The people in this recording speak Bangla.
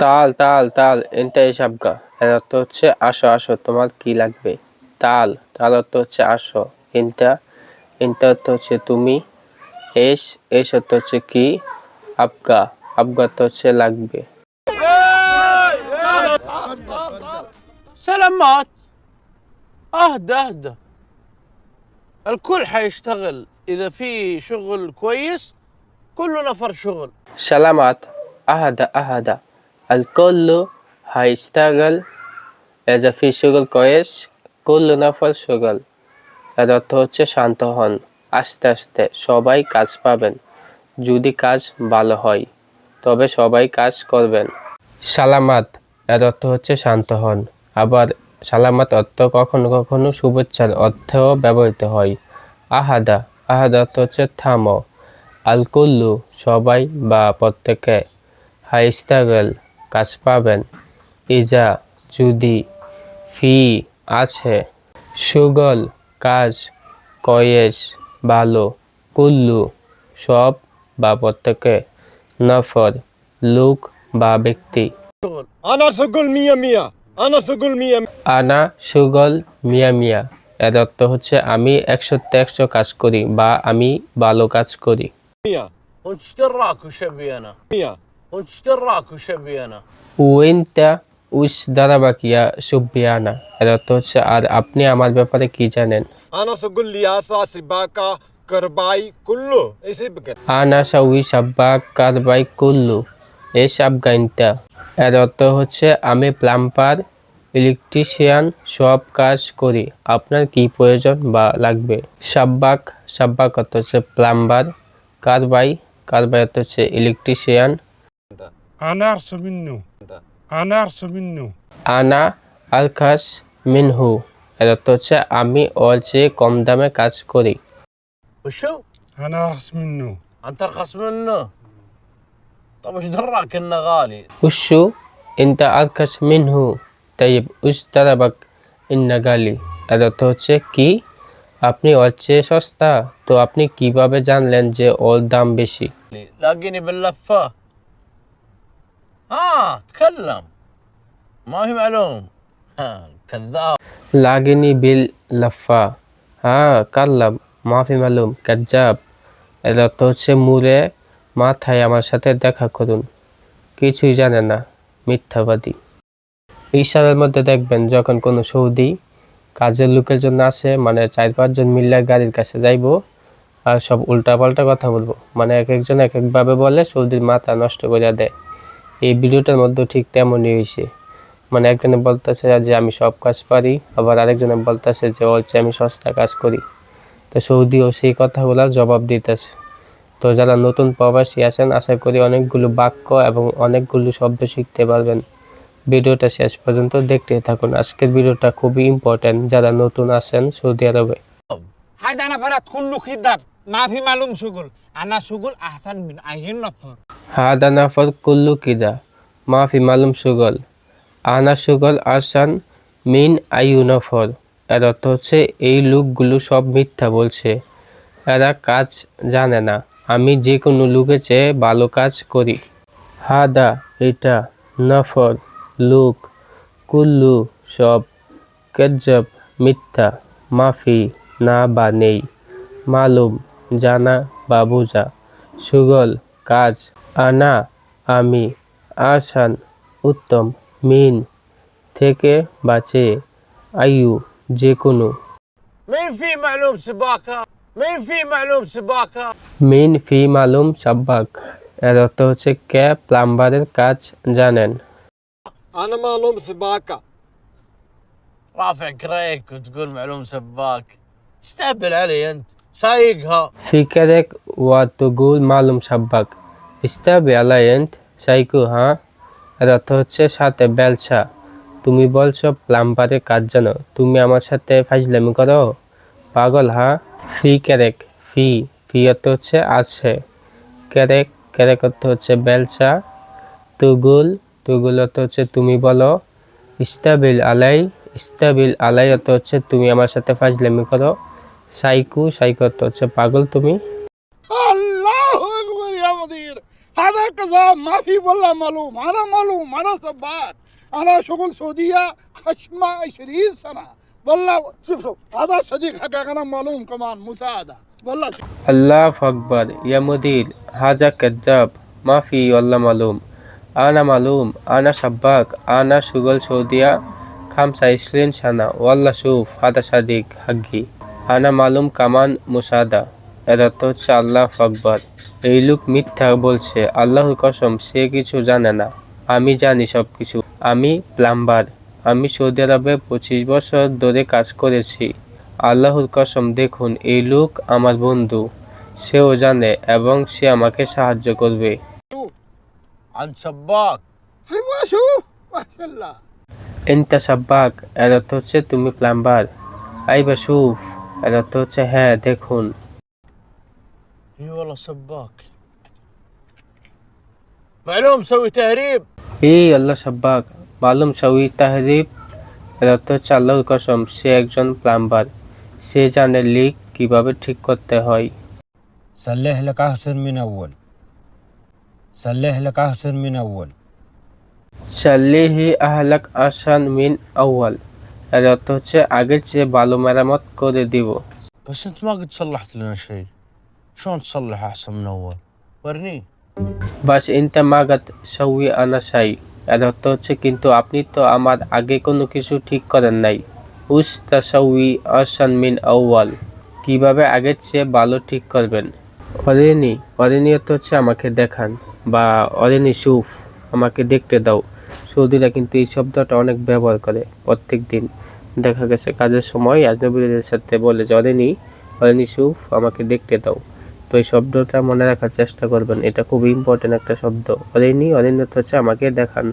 তাল তাল তাল এটা হিসাবগা এর অর্থ হচ্ছে আসো আসো তোমার কি লাগবে। তাল তাল অর্থ হচ্ছে আসো। ইনটা ইনটা অর্থ হচ্ছে তুমি। এস অর্থ হচ্ছে কি। আবগা আবগা অর্থ হচ্ছে লাগবে। سلامات. اهدى اهدى. الكل حيشتغل اذا في شغل كويس كله نفر شغل. সালামাত আহাদা আহাদা আল কল্লু হাইস্তাগল এজা ফি সুগল কয়েস কল্লু নাফল সুগল এর অর্থ হচ্ছে শান্ত হন। আস্তে আস্তে সবাই কাজ পাবেন। যদি কাজ ভালো হয় তবে সবাই কাজ করবেন। সালামাত এর অর্থ হচ্ছে শান্ত হন। আবার সালামাত অর্থ কখনো কখনো শুভেচ্ছার অর্থেও ব্যবহৃত হয়। আহাদা আহাদা অর্থ হচ্ছে থামো। আল কুল্লু সবাই বা প্রত্যেকে। হাইস্তাগল কাজ পাবেন। ইজা যদি। ফি আছে। সুগল কাজ। কয়েস ভালো। কুল্লু সব বা প্রত্যেকে। নফর লোক বা ব্যক্তি। أنا شغل مية مية. أنا شغل مية مية. আনা সুগল মিয়া মিয়া এর অর্থ হচ্ছে আমি 100 কাজ করি বা আমি ভালো কাজ করি। وانت ايش دراك وش ابي انا؟ وانت ايش دراك وش ابي انا؟ ওয়েন্টা উস দারাবাকিয়া সুবিয়ানা এর অর্থ হচ্ছে আর আপনি আমার ব্যাপারে কি জানেন। أنا شغل لياسة سباكة كرباي كله إيش بقى. আনা সাউই সাব্বা কারবাই কুল্লু এ সাবগাইনটা এর অর্থ হচ্ছে আমি প্লাম্বার ইলেকট্রিশিয়ান সব কাজ করি। আপনার কি প্রয়োজন বা লাগবে। সাব্বাক সাব্বাক অর্থ হচ্ছে প্লাম্বার। কারবাই কারবাই অর্থ হচ্ছে ইলেকট্রিশিয়ান। أنا أرسل منه. أنا أرسل منه. আনা আলখাস মিনহু এর অর্থ হচ্ছে আমি ওর চেয়ে কম দামে কাজ করি। وشو؟ أنا أرسل منه. انت ارخص منه؟ طب ايش دراك انه غالي؟ উসু ইনতা আলখাস মিনহু তাইব উস দারাবাক ইন্না গালি এর অর্থ হচ্ছে কি আপনি ওর চেয়ে সস্তা তো আপনি কিভাবে জানলেন যে ওর দাম বেশি। لاقيني باللفه. تكلم. ما في معلوم. كذاب. লাগেনি বিল লাফা হ্যাঁ কাল্লাম মাফি মালুম কাজ্জাব এর অর্থ হচ্ছে মুড়ে মাথায় আমার সাথে দেখা করুন কিছুই জানে না মিথ্যাবাদী। ইশারার মধ্যে দেখবেন যখন কোনো সৌদি কাজের লোকের জন্য আসে মানে 4-5 জন মিল্লা গাড়ির কাছে যাইবো আর সব উল্টাপাল্টা কথা বলবো মানে এক একজন এক একভাবে বলে সৌদির মাথা নষ্ট করে দেয়। এই ভিডিওটার মধ্যে ঠিক তেমনই হয়েছে। মানে একজনে বলতেছে যে আমি সব কাজ পারি আবার আরেকজনে বলতেছে যে ওর চেয়ে আমি সস্তা কাজ করি। তো সৌদিও সেই কথাগুলোর জবাব দিতেছে। তো যারা নতুন প্রবাসী আছেন আশা করি অনেকগুলো বাক্য এবং অনেকগুলো শব্দ শিখতে পারবেন। ভিডিওটা শেষ পর্যন্ত দেখতে থাকুন। আজকের ভিডিওটা খুবই ইম্পর্টেন্ট যারা নতুন আছেন সৌদি আরবে। هذا أنا فرات كله كذاب ما في معلوم شغل أنا شغل أحسن من أي نفر. হাদা নাফর কুল্লু কিদা মাফি মালুম সুগল আনা সুগল আসান মিন আয়ু নফর এর অর্থ হচ্ছে এই লোকগুলো সব মিথ্যা বলছে এরা কাজ জানে না আমি যে কোনো লোকের চেয়ে ভালো কাজ করি। হাদা এটা নফর লোক কুল্লু সব কেজ্জব মিথ্যা মাফি না বা নেই মালুম জানা বা বোঝা সুগল কাজ আনা আমি আসান উত্তম মিন থেকে বাঁচে আয়ু যে কোনো مين في معلوم سباكه؟ مين في معلوم سباكه؟ মিন ফি মালুম সাব্বাক এর অর্থ হচ্ছে কে প্লাম্বারের কাজ জানেন। أنا معلوم سباكة. رافع كريك وتقول معلوم سباك. تستهبل علي انت سايقها. ফিকারেক ওয়া তুগুল মালুম সাব্বাক ইস্তাবি আলায়েন্ট সাইকু হ্যাঁ এর অর্থ হচ্ছে সাথে বেলসা তুমি বলছো প্লাম্বারের কাজ জানো তুমি আমার সাথে ফাজলামি করো পাগল হ্যাঁ। ফি ক্যারেক ফি ফি অর্থ হচ্ছে আছে। ক্যারেক ক্যারেক অর্থ হচ্ছে বেলসা। তুগুল তুগুল অর্থ হচ্ছে তুমি বলো। ইস্তাবিল আলাই অর্থ হচ্ছে তুমি আমার সাথে ফাজলামি করো। সাইকু সাইকু অর্থ হচ্ছে পাগল তুমি। الله أكبر يا مدير. هذا كذا ما في والله معلوم انا سباك انا شغل سعوديه خشمه 20 سنه والله شوف هذا صديق حقك انا معلوم كمان مساعده والله الله أكبر يا مدير هذا كذاب ما في والله معلوم أنا سباك أنا شغل سعودية 25 سنة والله شوف هذا صديق حقي أنا معلوم كمان مساعدة এর অর্থ হচ্ছে আল্লাহ আকবার। এই লোক মিথ্যা বলছে, আল্লাহর কসম সে কিছু জানে না, আমি জানি সব কিছু। আমি প্লাম্বার, আমি সৌদি আরবে 25 বছর ধরে কাজ করেছি। আল্লাহর কসম দেখুন এই লোক আমার বন্ধু, সেও জানে এবং সে আমাকে সাহায্য করবে। عن سباك ايوه شوف ما شاء الله এন্টা সাব্বাক এর অর্থ হচ্ছে তুমি প্লাম্বার। আইবা শুফ এর অর্থ হচ্ছে হ্যাঁ দেখুন। اي والله سباك معلوم سوي تهريب এই আল্লাহ সাব্বাক মালুম সাউই তাহরিব এর অর্থ হচ্ছে আল্লাহর কসম সে একজন প্লাম্বার, সে জানে লিক কিভাবে ঠিক করতে হয়। صلح لك أحسن من أول صلح لك أحسن من أول সাল্লিহি আহলাক আসান মিন আউয়াল এর অর্থ হচ্ছে আগের চেয়ে ভালো মেরামত করে দিব। بس انت ما قد صلحت لنا شيء شلون تصلح احسن من اول ورني বাস ইনতা মাগাত সাউই আনা সাই এর অর্থ হচ্ছে কিন্তু আপনি তো আমার আগে কোনো কিছু ঠিক করেন নাই। উস্তা সাউই আসান মিন আউয়াল কিভাবে আগের চেয়ে ভালো ঠিক করবেন। অরেনি অর্থ হচ্ছে আমাকে দেখান বা অরেনি সুফ আমাকে দেখতে দাও। সৌদিরা কিন্তু এই শব্দটা অনেক ব্যবহার করে প্রত্যেক দিন। দেখা গেছে কাজের সময় আজনবীদের সাথে বলে যে অরেনি সুফ আমাকে দেখতে দাও। তো এই শব্দটা মনে রাখার চেষ্টা করবেন, এটা খুব ইম্পর্টেন্ট একটা শব্দ। অরেনি অর্থ হচ্ছে আমাকে দেখান।